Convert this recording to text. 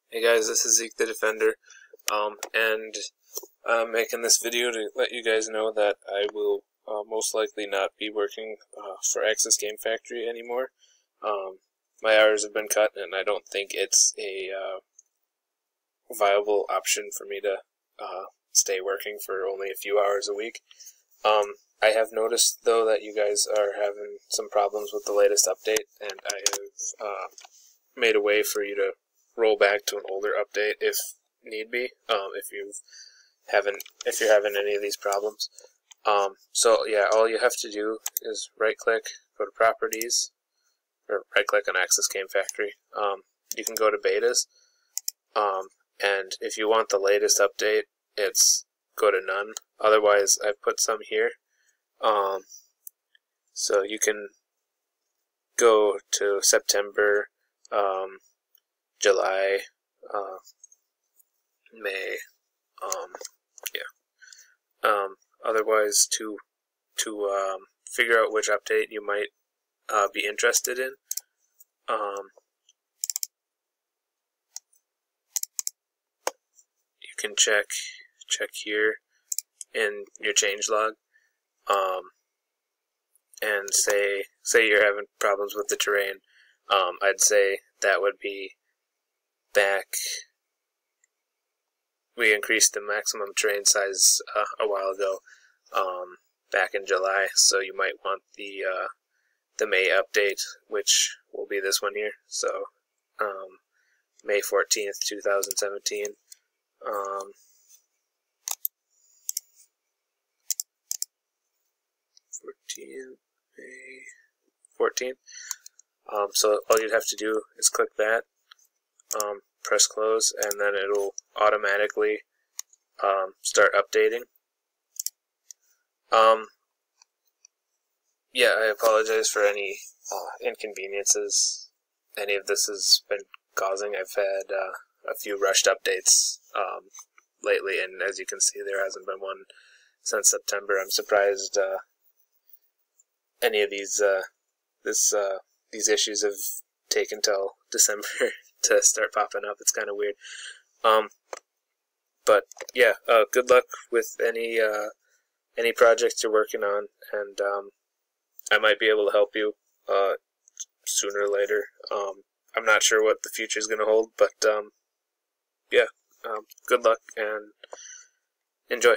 Hey guys, this is Zeke the Defender, and I'm making this video to let you guys know that I will most likely not be working for Access Game Factory anymore. My hours have been cut, and I don't think it's a viable option for me to stay working for only a few hours a week. I have noticed, though, that you guys are having some problems with the latest update, and I have made a way for you to roll back to an older update if need be, if you're having any of these problems. So yeah, all you have to do is right click, go to properties, or right click on Access Game Factory. You can go to betas, and if you want the latest update, it's go to none. Otherwise, I've put some here. So you can go to September, July, May, otherwise to figure out which update you might be interested in, you can check here in your changelog, and say you're having problems with the terrain. I'd say that would be back. We increased the maximum terrain size a while ago, back in July, so you might want the May update, which will be this one here. So May 14th, 2017. 14th, May 14th. So all you'd have to do is click that, press close, and then it'll automatically start updating. Yeah, I apologize for any inconveniences any of this has been causing. I've had a few rushed updates lately, and as you can see, there hasn't been one since September. I'm surprised any of these issues have taken till December to start popping up. It's kind of weird. But yeah, good luck with any projects you're working on, and I might be able to help you sooner or later. I'm not sure what the future is going to hold, but yeah, good luck and enjoy.